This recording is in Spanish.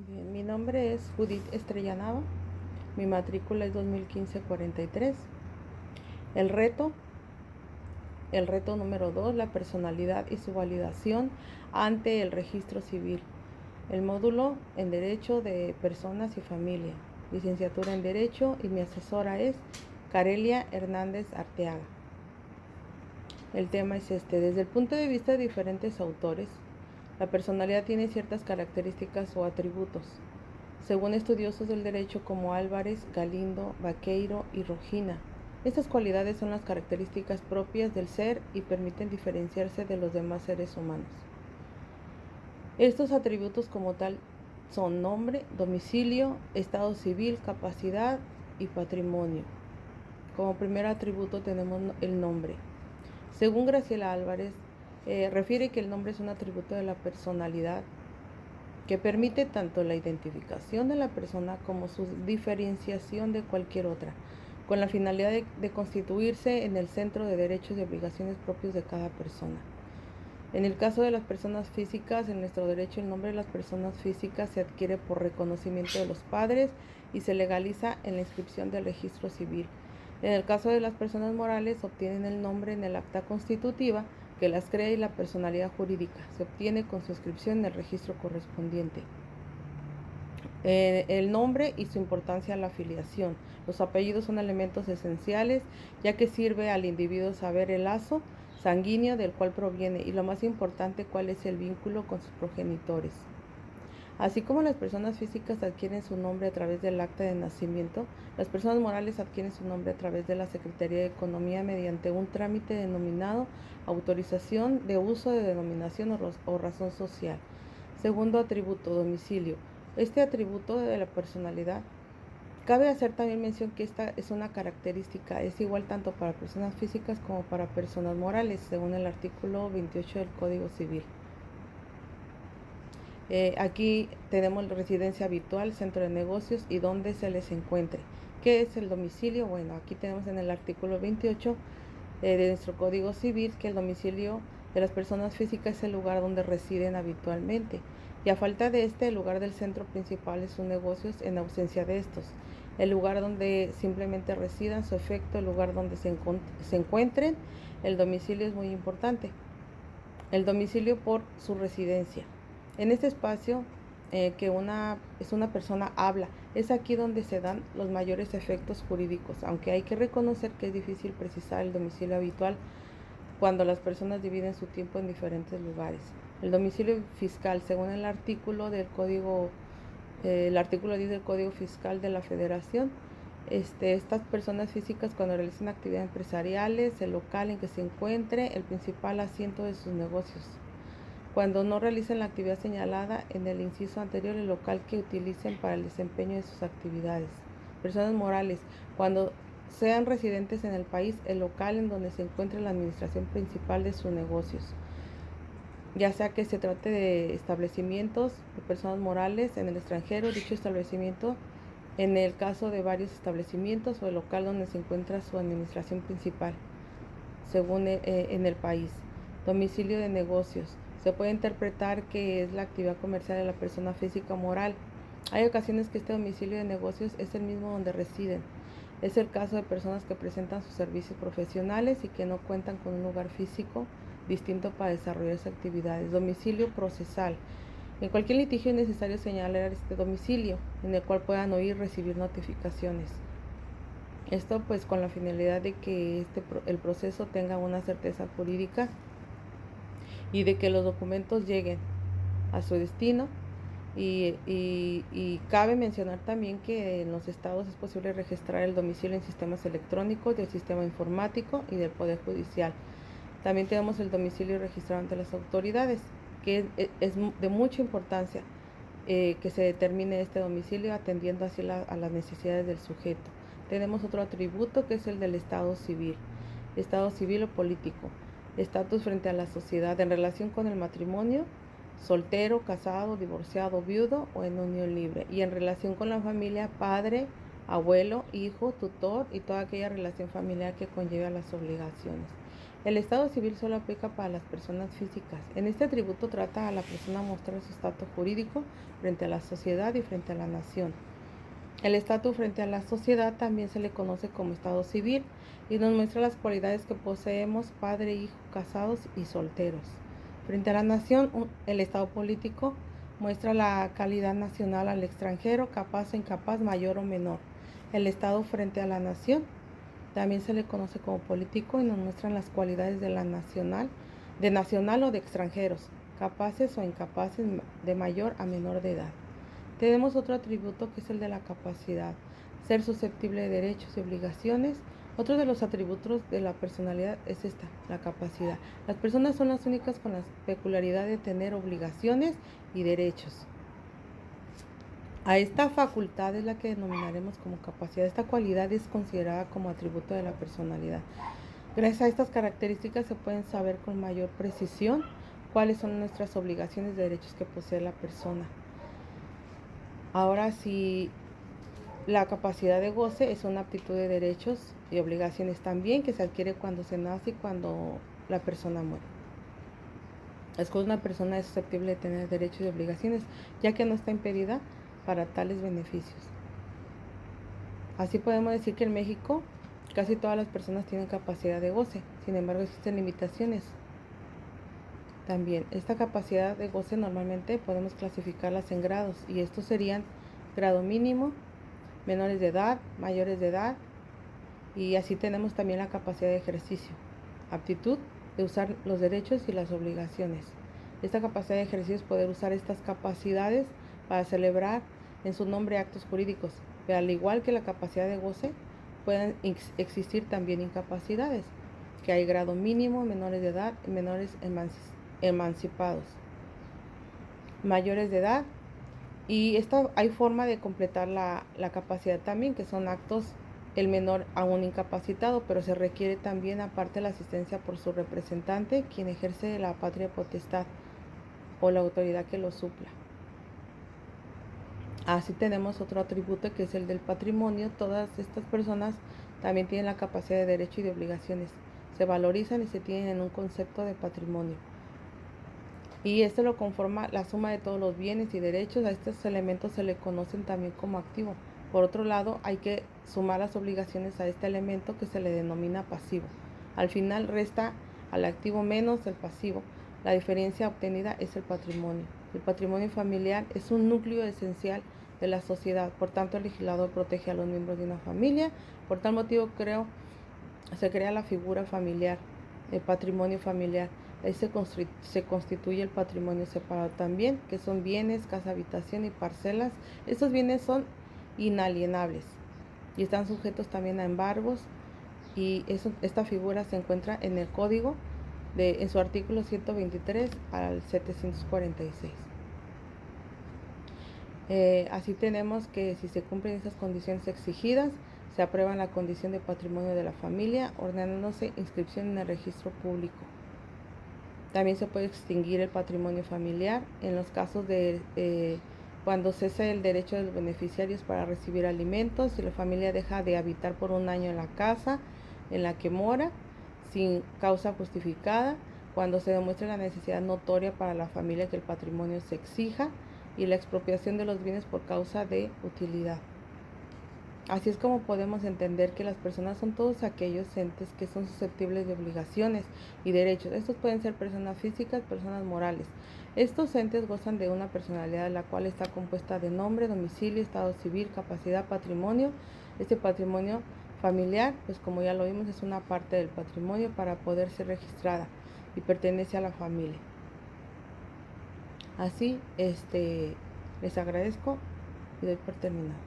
Bien, mi nombre es Judith Estrella Nava, mi matrícula es 2015-43. El reto, el reto número 2, la personalidad y su validación ante el registro civil. El módulo en Derecho de Personas y Familia, licenciatura en Derecho, y mi asesora es Carelia Hernández Arteaga. El tema es desde el punto de vista de diferentes autores, la personalidad tiene ciertas características o atributos. Según estudiosos del derecho como Álvarez, Galindo, Vaqueiro y Rojina, estas cualidades son las características propias del ser y permiten diferenciarse de los demás seres humanos. Estos atributos como tal son nombre, domicilio, estado civil, capacidad y patrimonio. Como primer atributo tenemos el nombre. Según Graciela Álvarez, refiere que el nombre es un atributo de la personalidad que permite tanto la identificación de la persona como su diferenciación de cualquier otra, con la finalidad de constituirse en el centro de derechos y obligaciones propios de cada persona. En el caso de las personas físicas, en nuestro derecho el nombre de las personas físicas se adquiere por reconocimiento de los padres y se legaliza en la inscripción del registro civil. En el caso de las personas morales, obtienen el nombre en el acta constitutiva que las crea y la personalidad jurídica se obtiene con su inscripción en el registro correspondiente. El nombre y su importancia a la afiliación. Los apellidos son elementos esenciales, ya que sirve al individuo saber el lazo sanguíneo del cual proviene y, lo más importante, cuál es el vínculo con sus progenitores. Así como las personas físicas adquieren su nombre a través del acta de nacimiento, las personas morales adquieren su nombre a través de la Secretaría de Economía mediante un trámite denominado autorización de uso de denominación o razón social. Segundo atributo, domicilio. Este atributo de la personalidad, cabe hacer también mención que esta es una característica, es igual tanto para personas físicas como para personas morales, según el artículo 28 del Código Civil. Aquí tenemos la residencia habitual, centro de negocios y donde se les encuentre. ¿Qué es el domicilio? Bueno, aquí tenemos en el artículo 28 de nuestro Código Civil que el domicilio de las personas físicas es el lugar donde residen habitualmente. Y a falta de el lugar del centro principal es sus negocios en ausencia de estos. El lugar donde simplemente residan, su efecto, el lugar donde se encuentren, el domicilio es muy importante. El domicilio por su residencia. En este espacio que una persona habla, es aquí donde se dan los mayores efectos jurídicos, aunque hay que reconocer que es difícil precisar el domicilio habitual cuando las personas dividen su tiempo en diferentes lugares. El domicilio fiscal, según el artículo 10 del Código Fiscal de la Federación, estas personas físicas, cuando realizan actividades empresariales, el local en que se encuentre, el principal asiento de sus negocios. Cuando no realicen la actividad señalada en el inciso anterior, el local que utilicen para el desempeño de sus actividades. Personas morales, cuando sean residentes en el país, el local en donde se encuentre la administración principal de sus negocios, ya sea que se trate de establecimientos de personas morales en el extranjero, dicho establecimiento en el caso de varios establecimientos, o el local donde se encuentra su administración principal, según en el país. Domicilio de negocios. Se puede interpretar que es la actividad comercial de la persona física o moral. Hay ocasiones que este domicilio de negocios es el mismo donde residen. Es el caso de personas que presentan sus servicios profesionales y que no cuentan con un lugar físico distinto para desarrollar sus actividades. Domicilio procesal. En cualquier litigio es necesario señalar este domicilio en el cual puedan oír y recibir notificaciones. Esto pues con la finalidad de que el proceso tenga una certeza jurídica y de que los documentos lleguen a su destino. Y cabe mencionar también que en los estados es posible registrar el domicilio en sistemas electrónicos del sistema informático y del Poder Judicial. También tenemos el domicilio registrado ante las autoridades, que es de mucha importancia que se determine este domicilio atendiendo así a las necesidades del sujeto. Tenemos otro atributo que es el del estado civil o político. Estatus frente a la sociedad en relación con el matrimonio, soltero, casado, divorciado, viudo o en unión libre. Y en relación con la familia, padre, abuelo, hijo, tutor y toda aquella relación familiar que conlleve a las obligaciones. El estado civil solo aplica para las personas físicas. En este atributo trata a la persona mostrar su estatus jurídico frente a la sociedad y frente a la nación. El estatus frente a la sociedad también se le conoce como estado civil y nos muestra las cualidades que poseemos padre, hijo, casados y solteros. Frente a la nación, el estado político muestra la calidad nacional al extranjero, capaz o incapaz, mayor o menor. El estado frente a la nación también se le conoce como político y nos muestran las cualidades de nacional o de extranjeros, capaces o incapaces de mayor a menor de edad. Tenemos otro atributo que es el de la capacidad, ser susceptible de derechos y obligaciones. Otro de los atributos de la personalidad es esta, la capacidad. Las personas son las únicas con la peculiaridad de tener obligaciones y derechos. A esta facultad es la que denominaremos como capacidad. Esta cualidad es considerada como atributo de la personalidad. Gracias a estas características se pueden saber con mayor precisión cuáles son nuestras obligaciones y derechos que posee la persona. Ahora, si la capacidad de goce es una aptitud de derechos y obligaciones también que se adquiere cuando se nace y cuando la persona muere. Es que una persona es susceptible de tener derechos y obligaciones, ya que no está impedida para tales beneficios. Así podemos decir que en México casi todas las personas tienen capacidad de goce, sin embargo existen limitaciones. También esta capacidad de goce normalmente podemos clasificarlas en grados y estos serían grado mínimo, menores de edad, mayores de edad, y así tenemos también la capacidad de ejercicio, aptitud de usar los derechos y las obligaciones. Esta capacidad de ejercicio es poder usar estas capacidades para celebrar en su nombre actos jurídicos, pero al igual que la capacidad de goce, pueden existir también incapacidades, que hay grado mínimo, menores de edad y menores emancipados, mayores de edad. Y hay forma de completar la capacidad también, que son actos el menor aún incapacitado, pero se requiere también aparte la asistencia por su representante, quien ejerce la patria potestad o la autoridad que lo supla. Así tenemos otro atributo que es el del patrimonio. Todas estas personas también tienen la capacidad de derecho y de obligaciones. Se valorizan y se tienen en un concepto de patrimonio. Y esto lo conforma la suma de todos los bienes y derechos. A estos elementos se le conocen también como activo. Por otro lado, hay que sumar las obligaciones a este elemento que se le denomina pasivo. Al final resta al activo menos el pasivo. La diferencia obtenida es el patrimonio. El patrimonio familiar es un núcleo esencial de la sociedad. Por tanto, el legislador protege a los miembros de una familia. Por tal motivo, se crea la figura familiar, el patrimonio familiar. Ahí se constituye el patrimonio separado también, que son bienes, casa, habitación y parcelas. Estos bienes son inalienables y están sujetos también a embargos, y esta figura se encuentra en el código en su artículo 123 al 746. Así tenemos que si se cumplen esas condiciones exigidas, se aprueba la condición de patrimonio de la familia, ordenándose inscripción en el registro público. También se puede extinguir el patrimonio familiar en los casos de cuando cese el derecho de los beneficiarios para recibir alimentos, si la familia deja de habitar por un año en la casa en la que mora sin causa justificada, cuando se demuestre la necesidad notoria para la familia que el patrimonio se exija, y la expropiación de los bienes por causa de utilidad. Así es como podemos entender que las personas son todos aquellos entes que son susceptibles de obligaciones y derechos. Estos pueden ser personas físicas, personas morales. Estos entes gozan de una personalidad la cual está compuesta de nombre, domicilio, estado civil, capacidad, patrimonio. Este patrimonio familiar, pues como ya lo vimos, es una parte del patrimonio para poder ser registrada y pertenece a la familia. Así, les agradezco y doy por terminado.